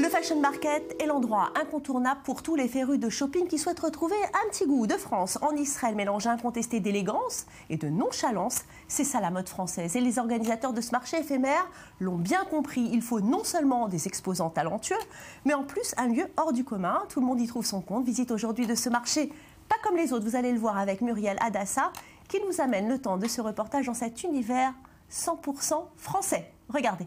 Le Fashion Market est l'endroit incontournable pour tous les férus de shopping qui souhaitent retrouver un petit goût de France en Israël, mélange incontesté d'élégance et de nonchalance. C'est ça la mode française. Et les organisateurs de ce marché éphémère l'ont bien compris. Il faut non seulement des exposants talentueux, mais en plus un lieu hors du commun. Tout le monde y trouve son compte. Visite aujourd'hui de ce marché, pas comme les autres. Vous allez le voir avec Muriel Hadassa, qui nous amène le temps de ce reportage dans cet univers 100% français. Regardez.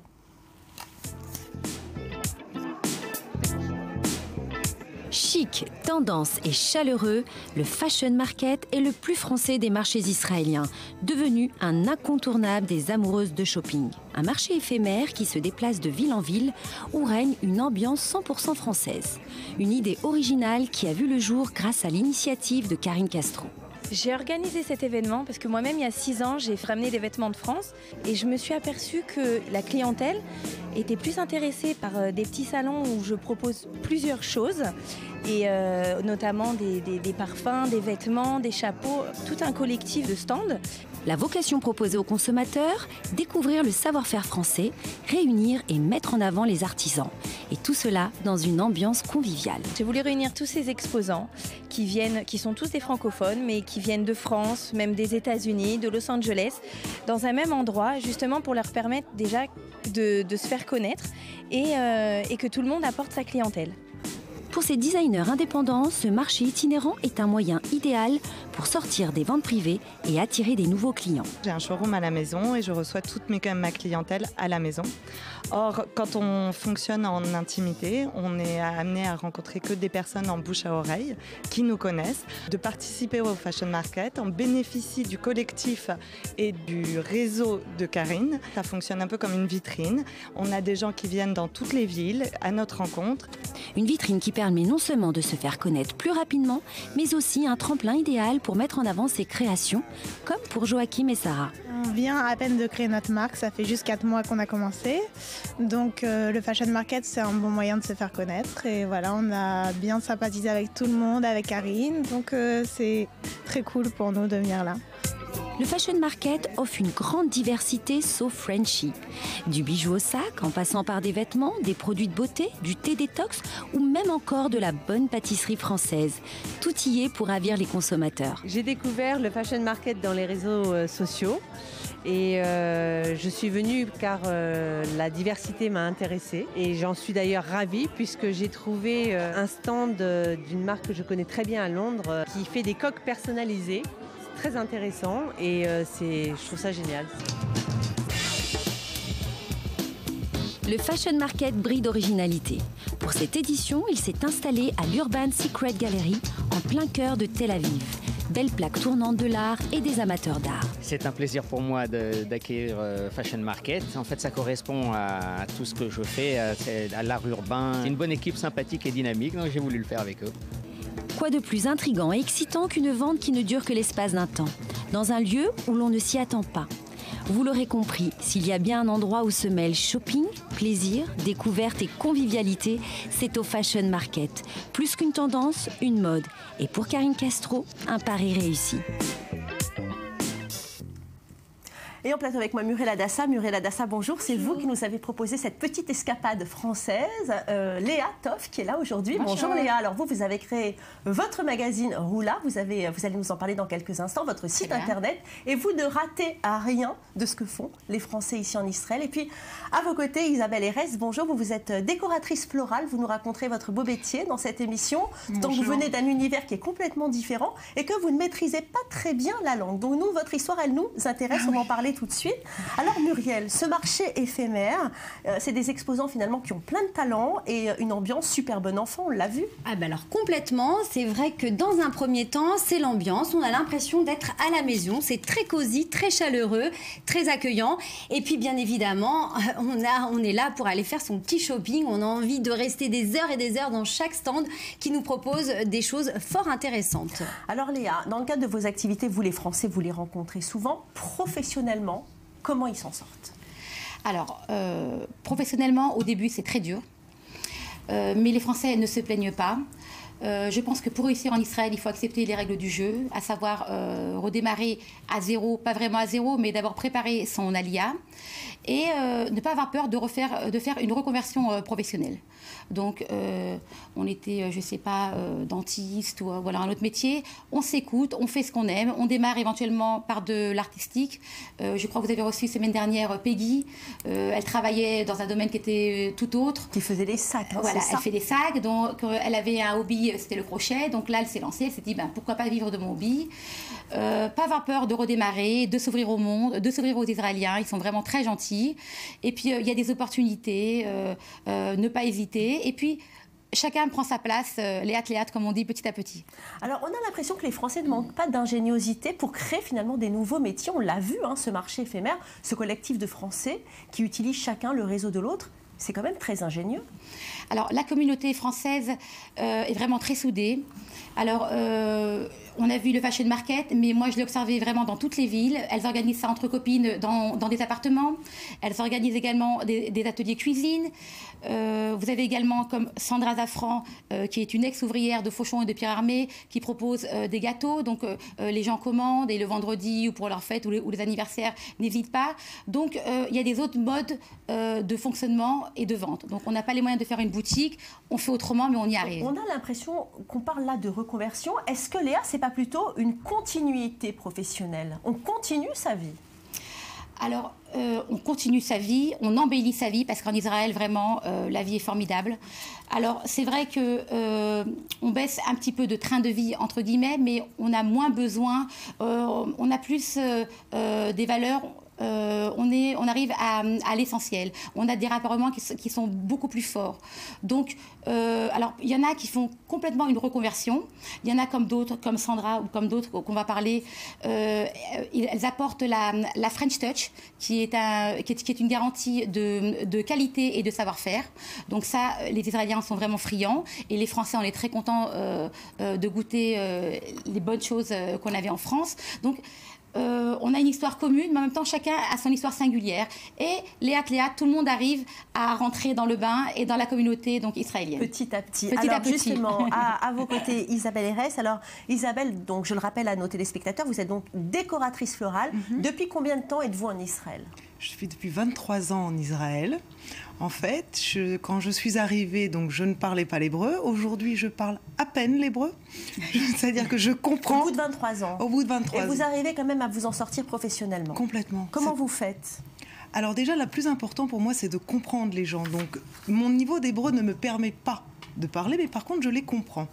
Chic, tendance et chaleureux, le Fashion Market est le plus français des marchés israéliens, devenu un incontournable des amoureuses de shopping. Un marché éphémère qui se déplace de ville en ville, où règne une ambiance 100% française. Une idée originale qui a vu le jour grâce à l'initiative de Karine Castro. J'ai organisé cet événement parce que moi-même, il y a 6 ans, j'ai ramené des vêtements de France et je me suis aperçue que la clientèle était plus intéressée par des petits salons où je propose plusieurs choses, et notamment des parfums, des vêtements, des chapeaux, tout un collectif de stands. La vocation proposée aux consommateurs, découvrir le savoir-faire français, réunir et mettre en avant les artisans. Et tout cela dans une ambiance conviviale. J'ai voulu réunir tous ces exposants qui sont tous des francophones, mais qui viennent de France, même des États-Unis, de Los Angeles, dans un même endroit, justement pour leur permettre déjà de se faire connaître et que tout le monde apporte sa clientèle. Pour ces designers indépendants, ce marché itinérant est un moyen idéal pour sortir des ventes privées et attirer des nouveaux clients. J'ai un showroom à la maison et je reçois toute ma clientèle à la maison. Or, quand on fonctionne en intimité, on est amené à rencontrer que des personnes en bouche à oreille qui nous connaissent. De participer au Fashion Market, on bénéficie du collectif et du réseau de Karine. Ça fonctionne un peu comme une vitrine. On a des gens qui viennent dans toutes les villes à notre rencontre. Une vitrine qui permet non seulement de se faire connaître plus rapidement, mais aussi un tremplin idéal pour mettre en avant ses créations, comme pour Joachim et Sarah. On vient à peine de créer notre marque, ça fait juste 4 mois qu'on a commencé. Donc le Fashion Market, c'est un bon moyen de se faire connaître. Et voilà, on a bien sympathisé avec tout le monde, avec Karine. Donc c'est très cool pour nous de venir là. Le Fashion Market offre une grande diversité sauf Frenchy. Du bijou au sac, en passant par des vêtements, des produits de beauté, du thé détox ou même encore de la bonne pâtisserie française. Tout y est pour ravir les consommateurs. J'ai découvert le Fashion Market dans les réseaux sociaux et je suis venue car la diversité m'a intéressée et j'en suis d'ailleurs ravie puisque j'ai trouvé un stand d'une marque que je connais très bien à Londres qui fait des coques personnalisées. Très intéressant et je trouve ça génial. Le Fashion Market brille d'originalité. Pour cette édition, il s'est installé à l'Urban Secret Gallery, en plein cœur de Tel Aviv. Belle plaque tournante de l'art et des amateurs d'art. C'est un plaisir pour moi d'accueillir Fashion Market. En fait, ça correspond à tout ce que je fais, à l'art urbain. C'est une bonne équipe sympathique et dynamique, donc j'ai voulu le faire avec eux. Quoi de plus intriguant et excitant qu'une vente qui ne dure que l'espace d'un temps, dans un lieu où l'on ne s'y attend pas. Vous l'aurez compris, s'il y a bien un endroit où se mêlent shopping, plaisir, découverte et convivialité, c'est au Fashion Market. Plus qu'une tendance, une mode. Et pour Karine Castro, un pari réussi. Et en plateau avec moi, Muriel Hadassa. Muriel Hadassa, bonjour. C'est vous qui nous avez proposé cette petite escapade française. Léa Toff, qui est là aujourd'hui. Bonjour Léa. Alors vous avez créé votre magazine Roula. Vous allez nous en parler dans quelques instants, votre site internet. Et vous ne ratez à rien de ce que font les Français ici en Israël. Et puis, à vos côtés, Isabelle Erez. Bonjour. Vous êtes décoratrice florale. Vous nous raconterez votre beau métier dans cette émission. Donc vous venez d'un univers qui est complètement différent et que vous ne maîtrisez pas très bien la langue. Donc nous, votre histoire, elle nous intéresse. On va en parler tout de suite. Alors Muriel, ce marché éphémère, c'est des exposants finalement qui ont plein de talent et une ambiance super bon enfant, on l'a vu. Ah ben alors complètement, c'est vrai que dans un premier temps, c'est l'ambiance, on a l'impression d'être à la maison, c'est très cosy, très chaleureux, très accueillant et puis bien évidemment, on est là pour aller faire son petit shopping, on a envie de rester des heures et des heures dans chaque stand qui nous propose des choses fort intéressantes. Alors Léa, dans le cadre de vos activités, vous les Français, vous les rencontrez souvent professionnellement. Comment ils s'en sortent? Alors, professionnellement, au début, c'est très dur. Mais les Français ne se plaignent pas. Je pense que pour réussir en Israël, il faut accepter les règles du jeu, à savoir redémarrer à zéro, pas vraiment à zéro, mais d'abord préparer son alia et ne pas avoir peur de faire une reconversion professionnelle. Donc, on était, je ne sais pas, dentiste ou voilà, un autre métier. On s'écoute, on fait ce qu'on aime. On démarre éventuellement par de l'artistique. Je crois que vous avez reçu semaine dernière Peggy. Elle travaillait dans un domaine qui était tout autre. Qui faisait des sacs. Hein, voilà, elle fait des sacs. Donc, elle avait un hobby, c'était le crochet. Donc là, elle s'est lancée. Elle s'est dit, pourquoi pas vivre de mon hobby. Pas avoir peur de redémarrer, de s'ouvrir au monde, de s'ouvrir aux Israéliens. Ils sont vraiment très gentils. Et puis, il y a des opportunités. Ne pas hésiter. Et puis, chacun prend sa place, léate, comme on dit, petit à petit. Alors, on a l'impression que les Français ne manquent pas d'ingéniosité pour créer finalement des nouveaux métiers. On l'a vu, hein, ce marché éphémère, ce collectif de Français qui utilisent chacun le réseau de l'autre. C'est quand même très ingénieux. Alors, la communauté française est vraiment très soudée. Alors, on a vu le Fashion Market, mais moi, je l'ai observé vraiment dans toutes les villes. Elles organisent ça entre copines dans des appartements. Elles organisent également des ateliers cuisine. Vous avez également comme Sandra Zafran, qui est une ex-ouvrière de Fauchon et de Pierre-Armé, qui propose des gâteaux. Donc, les gens commandent et le vendredi ou pour leur fête ou les anniversaires, n'hésitent pas. Donc, il y a des autres modes de fonctionnement et de vente. Donc, on n'a pas les moyens de faire une boutique. On fait autrement, mais on y arrive. On a l'impression qu'on parle là de reconversion. Est-ce que Léa, c'est pas plutôt une continuité professionnelle? On continue sa vie? Alors, on continue sa vie, on embellit sa vie, parce qu'en Israël, vraiment, la vie est formidable. Alors, c'est vrai qu'on baisse un petit peu de train de vie, entre guillemets, mais on a moins besoin, on a plus des valeurs. On arrive à l'essentiel. On a des rapprochements qui sont beaucoup plus forts. Donc, alors, il y en a qui font complètement une reconversion. Il y en a comme d'autres, comme Sandra ou comme d'autres qu'on va parler. Elles apportent la French Touch, qui est une garantie de qualité et de savoir-faire. Donc ça, les Israéliens sont vraiment friands. Et les Français, on est très contents de goûter les bonnes choses qu'on avait en France. Donc, on a une histoire commune, mais en même temps, chacun a son histoire singulière. Et léat, tout le monde arrive à rentrer dans le bain et dans la communauté donc, israélienne. Petit à petit. Alors, justement, à vos côtés, Isabelle Erès. Alors, Isabelle, donc, je le rappelle à nos téléspectateurs, vous êtes donc décoratrice florale. Depuis combien de temps êtes-vous en Israël? Je suis depuis 23 ans en Israël. En fait, quand je suis arrivée, donc je ne parlais pas l'hébreu. Aujourd'hui, je parle à peine l'hébreu. C'est-à-dire que je comprends. Au bout de 23 ans. Au bout de 23 ans. Et vous arrivez quand même à vous en sortir professionnellement. Complètement. Comment vous faites? Alors déjà, le plus important pour moi, c'est de comprendre les gens. Donc, mon niveau d'hébreu ne me permet pas de parler, mais par contre, je les comprends.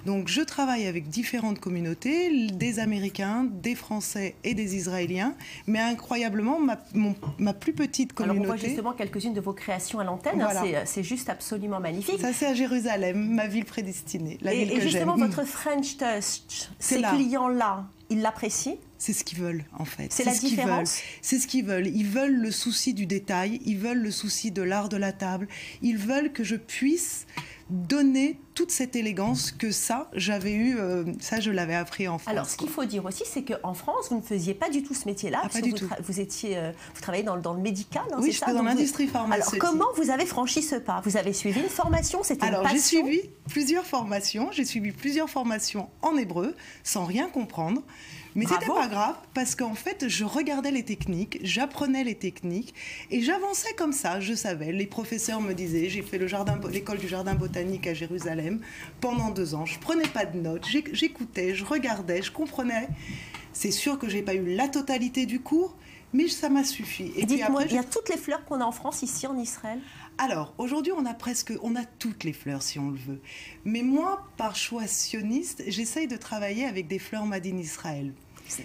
Donc, je travaille avec différentes communautés, des Américains, des Français et des Israéliens. Mais incroyablement, ma plus petite communauté... Alors, on voit justement quelques-unes de vos créations à l'antenne. Voilà. Hein, c'est juste absolument magnifique. Ça, c'est à Jérusalem, ma ville prédestinée, la ville que j'aime. Et justement, votre French Touch, ces clients-là, ils l'apprécient? C'est ce qu'ils veulent, en fait. C'est la différence? C'est ce qu'ils veulent. Ils veulent le souci du détail, ils veulent le souci de l'art de la table, ils veulent que je puisse donner toute cette élégance que ça, j'avais eu, ça je l'avais appris en France. Alors, ce qu'il faut dire aussi, c'est qu'en France, vous ne faisiez pas du tout ce métier-là. Pas du tout. Vous travaillez dans le médical, hein, oui, c'est ça? Oui, dans l'industrie pharmaceutique. Alors, comment vous avez franchi ce pas? Vous avez suivi une formation? C'était une passion? Alors, j'ai suivi plusieurs formations. J'ai suivi plusieurs formations en hébreu, sans rien comprendre. Mais c'était pas grave, parce qu'en fait, je regardais les techniques, j'apprenais les techniques, et j'avançais comme ça, je savais. Les professeurs me disaient, j'ai fait l'école du jardin botanique à Jérusalem pendant 2 ans. Je prenais pas de notes, j'écoutais, je regardais, je comprenais. C'est sûr que j'ai pas eu la totalité du cours, mais ça m'a suffi. Et dites-moi, il y a toutes les fleurs qu'on a en France, ici en Israël? Alors, aujourd'hui, on a toutes les fleurs, si on le veut. Mais moi, par choix sioniste, j'essaye de travailler avec des fleurs made in Israël.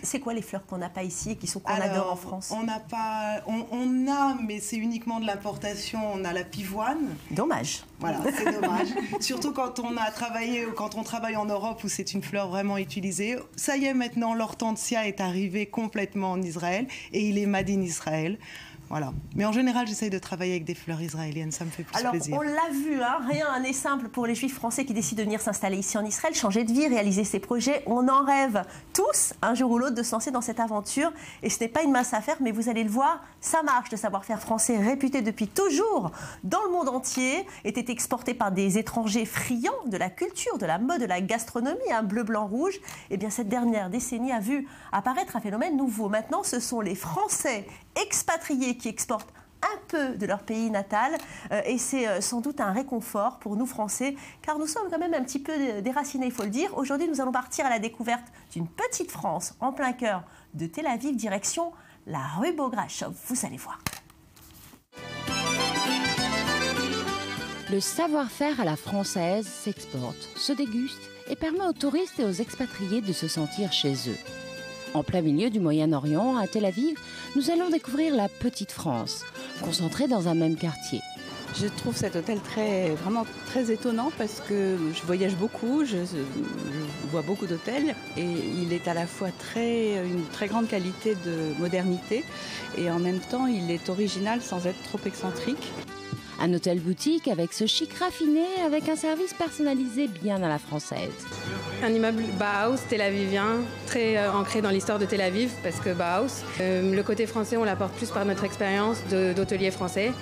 C'est quoi les fleurs qu'on n'a pas ici et qu'on adore en France? On n'a pas, on a, mais c'est uniquement de l'importation. On a la pivoine. Dommage. Voilà, c'est dommage. Surtout quand on travaille en Europe où c'est une fleur vraiment utilisée. Ça y est, maintenant, l'hortensia est arrivé complètement en Israël et il est made in Israël. Voilà. Mais en général, j'essaye de travailler avec des fleurs israéliennes, ça me fait plus plaisir. Alors, on l'a vu, hein, rien n'est simple pour les Juifs français qui décident de venir s'installer ici en Israël, changer de vie, réaliser ses projets. On en rêve tous, un jour ou l'autre, de se lancer dans cette aventure. Et ce n'est pas une mince affaire, mais vous allez le voir, ça marche. Le savoir-faire français, réputé depuis toujours dans le monde entier, était exporté par des étrangers friands de la culture, de la mode, de la gastronomie, hein, bleu, blanc, rouge. Et bien, cette dernière décennie a vu apparaître un phénomène nouveau. Maintenant, ce sont les Français expatriés qui exportent un peu de leur pays natal et c'est sans doute un réconfort pour nous Français car nous sommes quand même un petit peu déracinés, il faut le dire. Aujourd'hui, nous allons partir à la découverte d'une petite France en plein cœur de Tel Aviv, direction la rue Bograchov. Vous allez voir. Le savoir-faire à la française s'exporte, se déguste et permet aux touristes et aux expatriés de se sentir chez eux. En plein milieu du Moyen-Orient, à Tel Aviv, nous allons découvrir la petite France, concentrée dans un même quartier. Je trouve cet hôtel vraiment très étonnant parce que je voyage beaucoup, je vois beaucoup d'hôtels et il est à la fois une très grande qualité de modernité et en même temps il est original sans être trop excentrique. Un hôtel boutique avec ce chic raffiné, avec un service personnalisé bien à la française. Un immeuble Bauhaus tel-avivien, très ancré dans l'histoire de Tel Aviv, parce que Bauhaus, le côté français, on l'apporte plus par notre expérience d'hôtelier français.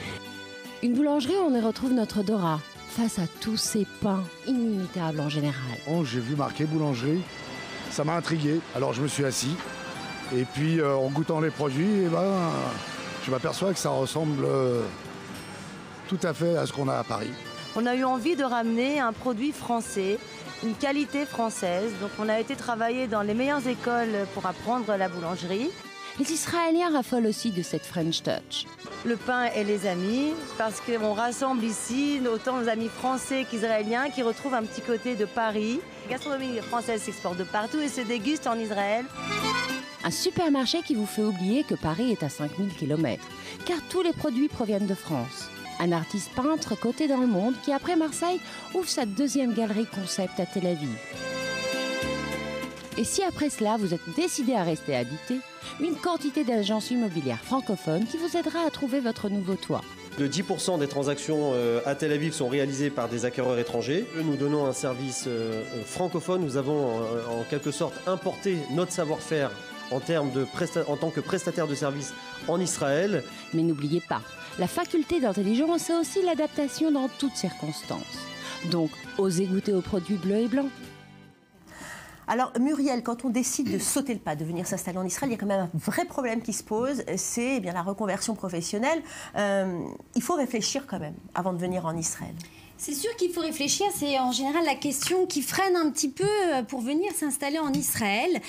Une boulangerie où on y retrouve notre Dora, face à tous ces pains inimitables en général. Oh, j'ai vu marqué boulangerie, ça m'a intrigué, alors je me suis assis. Et puis en goûtant les produits, je m'aperçois que ça ressemble tout à fait à ce qu'on a à Paris. On a eu envie de ramener un produit français, une qualité française. Donc on a été travailler dans les meilleures écoles pour apprendre la boulangerie. Les Israéliens raffolent aussi de cette French touch. Le pain et les amis, parce qu'on rassemble ici autant nos amis français qu'israéliens qui retrouvent un petit côté de Paris. La gastronomie française s'exporte de partout et se déguste en Israël. Un supermarché qui vous fait oublier que Paris est à 5000 km, car tous les produits proviennent de France. Un artiste peintre coté dans le monde qui, après Marseille, ouvre sa deuxième galerie concept à Tel Aviv. Et si après cela, vous êtes décidé à rester habité, une quantité d'agences immobilières francophones qui vous aidera à trouver votre nouveau toit. De 10% des transactions à Tel Aviv sont réalisées par des acquéreurs étrangers. Nous donnons un service francophone. Nous avons en quelque sorte importé notre savoir-faire en tant que prestataire de services en Israël. Mais n'oubliez pas, la faculté d'intelligence, c'est aussi l'adaptation dans toutes circonstances. Donc, osez goûter aux produits bleus et blancs. Alors Muriel, quand on décide de sauter le pas, de venir s'installer en Israël, il y a quand même un vrai problème qui se pose, c'est la reconversion professionnelle. Il faut réfléchir quand même avant de venir en Israël. C'est sûr qu'il faut réfléchir, c'est en général la question qui freine un petit peu pour venir s'installer en Israël.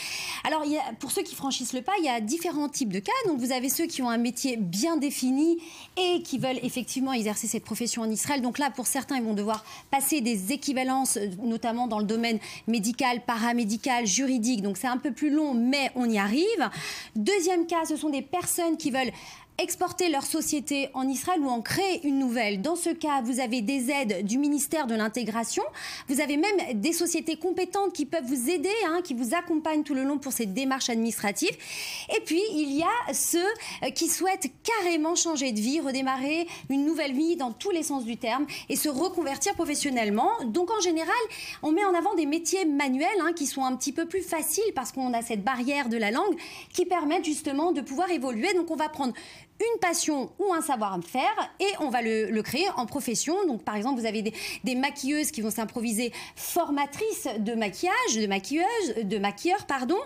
Alors pour ceux qui franchissent le pas, il y a différents types de cas. Donc vous avez ceux qui ont un métier bien défini et qui veulent effectivement exercer cette profession en Israël. Donc là, pour certains, ils vont devoir passer des équivalences, notamment dans le domaine médical, paramédical, juridique. Donc c'est un peu plus long, mais on y arrive. Deuxième cas, ce sont des personnes qui veulent exporter leur société en Israël ou en créer une nouvelle. Dans ce cas, vous avez des aides du ministère de l'Intégration. Vous avez même des sociétés compétentes qui peuvent vous aider, qui vous accompagnent tout le long pour ces démarches administratives. Et puis, il y a ceux qui souhaitent carrément changer de vie, redémarrer une nouvelle vie dans tous les sens du terme et se reconvertir professionnellement. Donc, en général, on met en avant des métiers manuels qui sont un petit peu plus faciles parce qu'on a cette barrière de la langue qui permettent justement de pouvoir évoluer. Donc, on va prendre une passion ou un savoir-faire et on va le créer en profession. Donc, par exemple, vous avez des maquilleuses qui vont s'improviser formatrices de maquillage, de maquilleurs, pardon.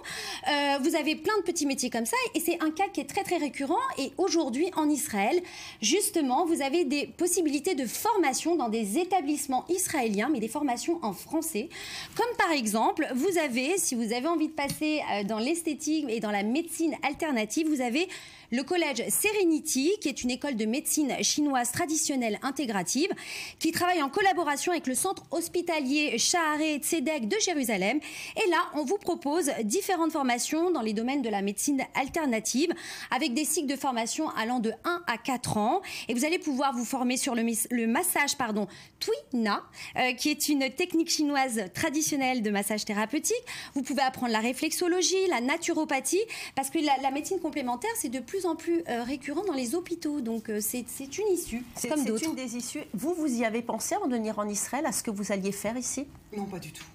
Vous avez plein de petits métiers comme ça et c'est un cas qui est très, très récurrent. Et aujourd'hui, en Israël, justement, vous avez des possibilités de formation dans des établissements israéliens, mais des formations en français. Comme par exemple, vous avez, si vous avez envie de passer dans l'esthétique et dans la médecine alternative, vous avez le collège Serenity, qui est une école de médecine chinoise traditionnelle intégrative, qui travaille en collaboration avec le centre hospitalier Shaarei Tzedek de Jérusalem. Et là, on vous propose différentes formations dans les domaines de la médecine alternative, avec des cycles de formation allant de 1 à 4 ans. Et vous allez pouvoir vous former sur le massage, Tuina, qui est une technique chinoise traditionnelle de massage thérapeutique. Vous pouvez apprendre la réflexologie, la naturopathie, parce que la médecine complémentaire, c'est de plus plus en plus récurrent dans les hôpitaux. Donc c'est une issue, comme d'autres. C'est une des issues. Vous y avez pensé en venir en Israël, à ce que vous alliez faire ici? Non, pas du tout.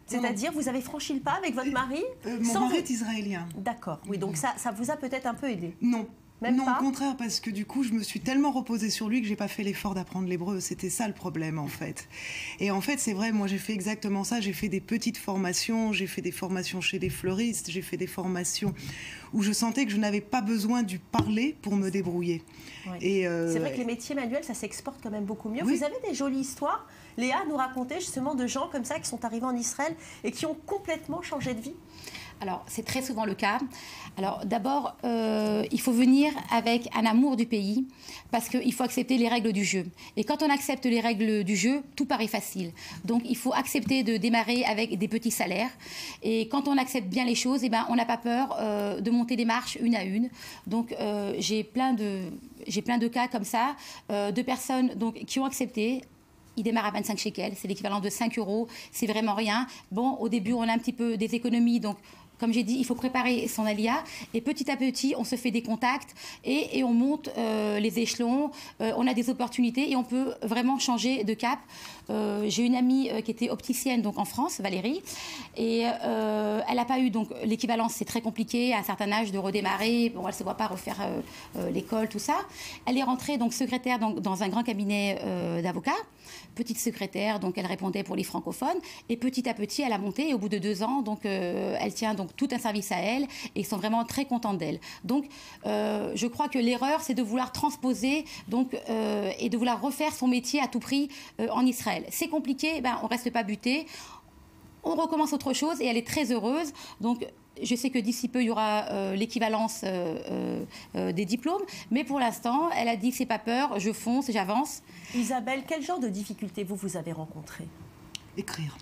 C'est-à-dire, vous avez franchi le pas avec votre mari? Mon mari est israélien. D'accord, oui, donc ça vous a peut-être un peu aidé? Non. Même non, pas? au contraire, parce que du coup, je me suis tellement reposée sur lui que j'ai pas fait l'effort d'apprendre l'hébreu. C'était ça le problème, en fait. Et en fait, c'est vrai, moi, j'ai fait exactement ça. J'ai fait des petites formations, j'ai fait des formations chez des fleuristes, j'ai fait des formations où je sentais que je n'avais pas besoin du parler pour me débrouiller. Oui. Et c'est vrai que les métiers manuels, ça s'exporte quand même beaucoup mieux. Oui. Vous avez des jolies histoires, Léa, nous raconter justement de gens comme ça qui sont arrivés en Israël et qui ont complètement changé de vie? Alors, c'est très souvent le cas. Alors, d'abord, il faut venir avec un amour du pays parce qu'il faut accepter les règles du jeu. Et quand on accepte les règles du jeu, tout paraît facile. Donc, il faut accepter de démarrer avec des petits salaires. Et quand on accepte bien les choses, eh ben, on n'a pas peur de monter les marches une à une. Donc, j'ai plein de cas comme ça, de personnes donc, qui ont accepté. Il démarre à 25 shekels, c'est l'équivalent de 5 €, c'est vraiment rien. Bon, au début, on a un petit peu des économies, donc comme j'ai dit, il faut préparer son alia et petit à petit, on se fait des contacts et on monte les échelons, on a des opportunités et on peut vraiment changer de cap. J'ai une amie qui était opticienne donc en France, Valérie, et elle n'a pas eu donc l'équivalence, c'est très compliqué à un certain âge de redémarrer. Bon, elle ne se voit pas refaire l'école, tout ça. Elle est rentrée donc secrétaire dans un grand cabinet d'avocats, petite secrétaire, donc elle répondait pour les francophones et petit à petit, elle a monté et au bout de 2 ans, donc elle tient donc tout un service à elle et ils sont vraiment très contents d'elle. Donc, je crois que l'erreur, c'est de vouloir transposer donc, et de vouloir refaire son métier à tout prix en Israël. C'est compliqué, ben, on ne reste pas buté, on recommence autre chose et elle est très heureuse. Donc, je sais que d'ici peu, il y aura l'équivalence des diplômes, mais pour l'instant, elle a dit c'est pas peur, je fonce, j'avance. Isabelle, quel genre de difficultés vous avez rencontrées? Écrire.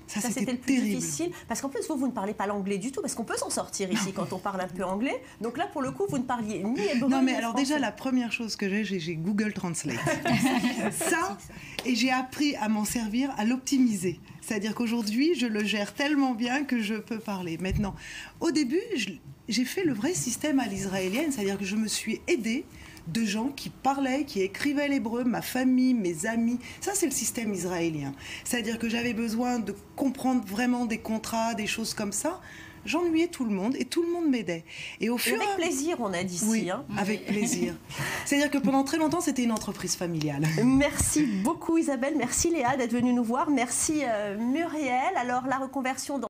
Ça c'était le plus difficile, parce qu'en plus, vous ne parlez pas l'anglais du tout, parce qu'on peut s'en sortir ici quand on parle un peu anglais. Donc là, pour le coup, vous ne parliez ni hébreu, non, mais ni alors français. déjà, la première chose que j'ai Google Translate. Ça, et j'ai appris à m'en servir, à l'optimiser. C'est-à-dire qu'aujourd'hui, je le gère tellement bien que je peux parler. Maintenant, au début, j'ai fait le vrai système à l'israélienne, c'est-à-dire que je me suis aidée de gens qui parlaient, qui écrivaient l'hébreu, ma famille, mes amis. Ça, c'est le système israélien. C'est-à-dire que j'avais besoin de comprendre vraiment des contrats, des choses comme ça. J'ennuyais tout le monde et tout le monde m'aidait. Et au fur avec plaisir, on a dit ici. Oui, hein. avec plaisir. C'est-à-dire que pendant très longtemps, c'était une entreprise familiale. Merci beaucoup Isabelle, merci Léa d'être venue nous voir. Merci Muriel. Alors, la reconversion dans